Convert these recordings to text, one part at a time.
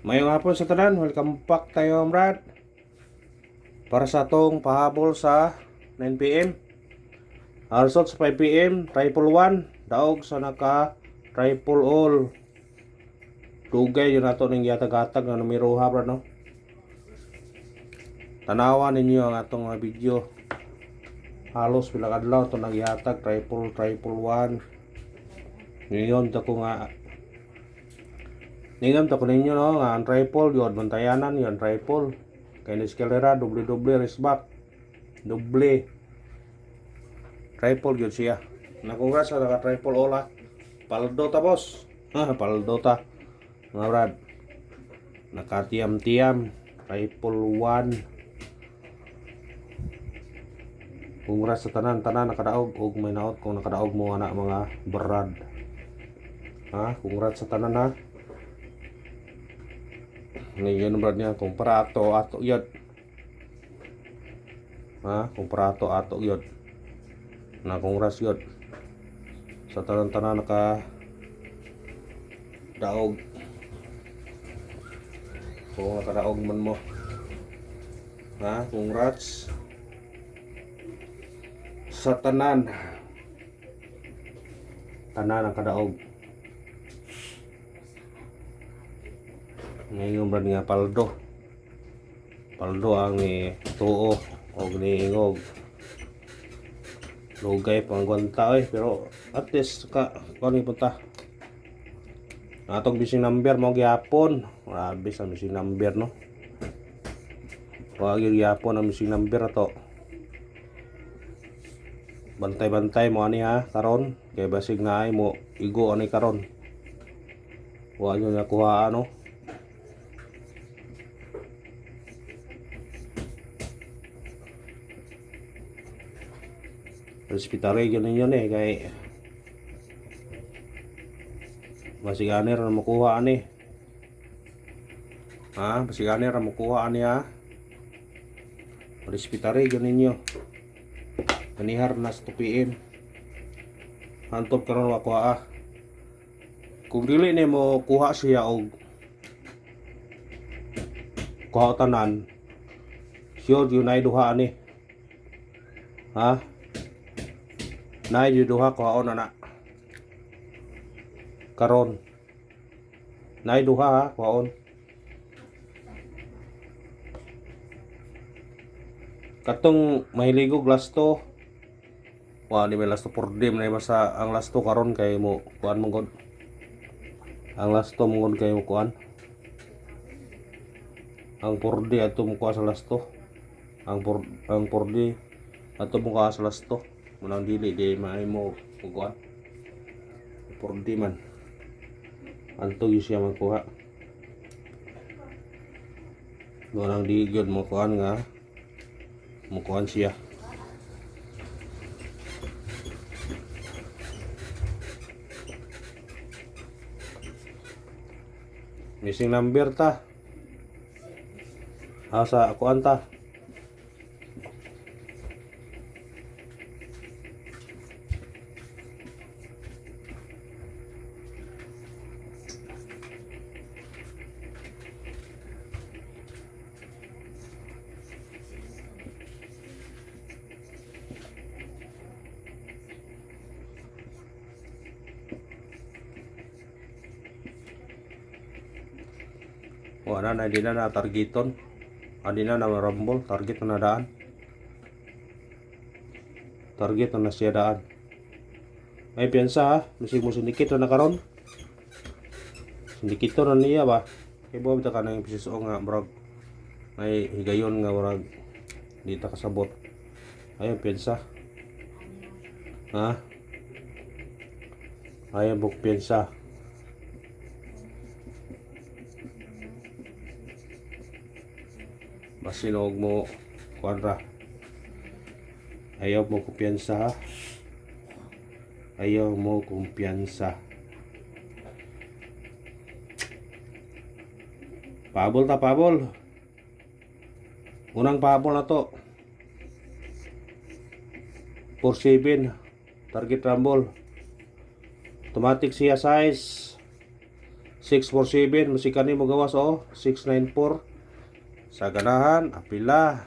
Mayong hapon sa tanan, welcome back tayo Brad. Para sa tong pahabol sa 9 PM. Also sa 5 PM, triple 1, daog sa naka triple all. Dugay yun nato ning yatag-atag na numero ha Brad no. Tanawan ninyo ang atong mga video. Halos bilang adlaw to nagyatag triple 1. Ngayon ta ko nga Ningam ta ko ninyo no nga ang triple yun bantayanan yun triple kay ni eskalera doble resback doble triple yun siya na congrats sa naka triple ola paldo ta boss paldo ta mga brad nakatiam-tiam triple 1 congrats sa tanan nakadaog og may naot kung nakadaog mo ana mga brad congrats sa tanan ha. Ngayon brad niya kumpara ato yun kumpara ato yun na kongras yun sa tanan naka daog kung nakadaog man mo congrats sa tanan nakadaog. Ngayon brad nga paldo ang tuo og niingog lugay pang gwanta pero at least kani punta atong bising number mo gyapon grabe sa bising number no wag gyapon ang bising number ato bantay mo ani karon kay basig naay mo igo ani karon wa nyo nakuha ano. Respetare yun kay basiganer na makuha ani basiganer na makuha ani respetare yun ninyo manihar na sa 2 PM hantod karon wa kuha kung dili ni mo kuha siya og kuha tanan sure yun ay duha ani na duha ko na karon na duha kuhaon katong mahiligog lasto di may lasto por dim na basta ang lasto karon kay mo kuan mong ang lasto mong kay mo kuan ang porde ato mo kuha sa lasto ang porde ato mo kuha sa lasto munang dili di maay mo kuan porde man anto gyud siya magkuha munang di gyud mo kuan nga mo kuan siya missing number ta sa kuan ta wala na di na targeton di na rumble target na daan target na siya daan may piyansa bisig mo sindikit na karon sindikito na niya ba kay buwan ta kanang PCSO nga brag may higayon nga brag di ta kasabot ayo piyansa ayo buk piyansa masinog mo kuanra ayaw mo kumpiyansa ayaw mo kumpiyansa pabol unang pabol na to 4-7 target rumble automatic siya size 647 musika ni mo gawas 694 sa ganahan apila.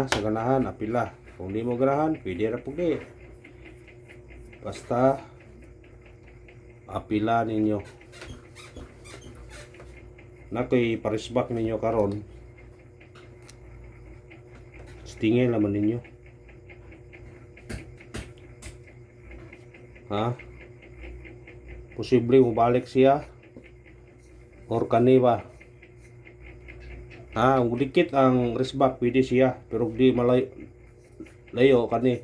Sa ganahan apila. Kung di mo ganahan pwede ra pugi. Basta apila ninyo. Nakoy parisbak ninyo karon. Tingin naman ninyo. Posible mo balik siya or kani ba? Ang dikit ang resback pwede siya pero di malay layo kani.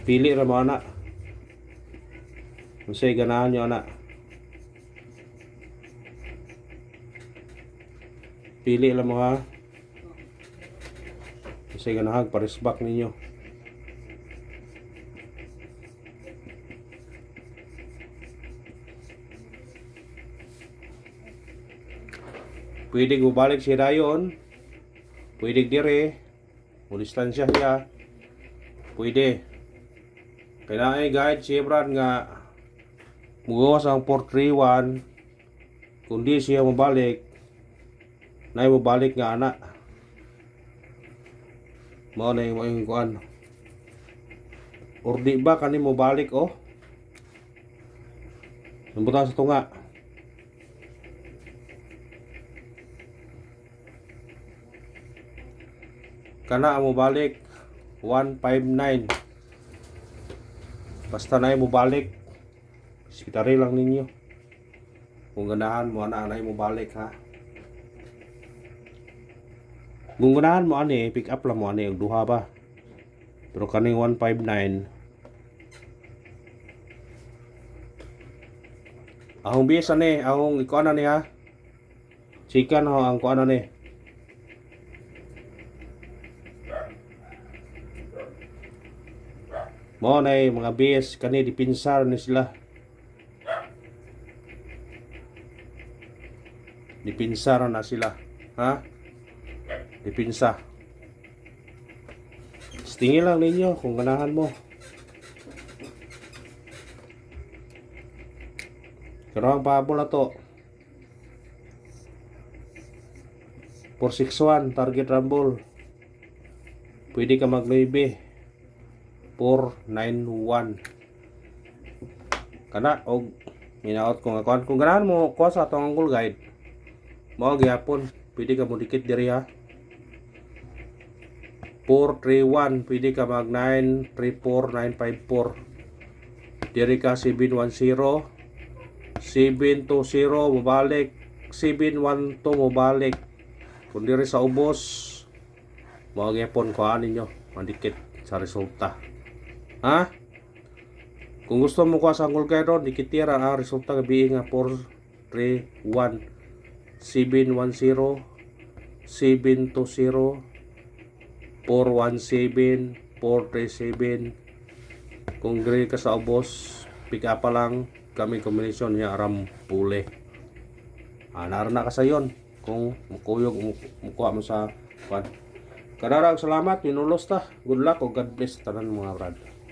Pili ra mo ana. Unsay ganahan nyo ana? Pili lang mo ha. Unsay ganahan parisbak ninyo. Pwede balik siya dayon. Pwede dire. Mulistansya siya. Pwede. Kailangan guide si Brad nga mugawas ang 431. Kundi siya mabalik. Nay mabalik nga ana. Mao na yung kuan. Or di ba kani mabalik Nambutan sa tunga. Kana mo balik 159. Basta na mo balik. Sikitari lang ninyo. Kung ganahan mo ana mo balik ha. Kung ganahan mo ani pick up lang mo ani og duha ba. Pero kaning 159 ahong bisa ni ahong ikuan ni ha. Chikan ho ang kuan ni. Mo na mga BS kani dipinsar ni sila. Dipinsar na sila. Dipinsa. Tingin lang ninyo kung ganahan mo. Pero ang pahabol na to 461 target rumble. Pwede ka mag-9 491 kana og minaot kung akuan kung ganahan mo kuha sa atong angle guide mao gyapon pwede ka mo dikit diri ha 431 pwede ka mag 934 954 diri ka 710 720 mabalik 712 mabalik kung diri sa ubos mao gyapon kuha ninyo mandikit sa resulta. Kung gusto mo kuha sa angle guide ron, dikitira ang resulta gabi nga 431 710 720 417 437. Kung gray ka sa ubos, pick up pa lang kami combination niya aram pule. Narana ka sa yon kung mukuyog mukuha mo sa kuan. Kadarang salamat, minulos ta. Good luck o God bless tanan mga brad.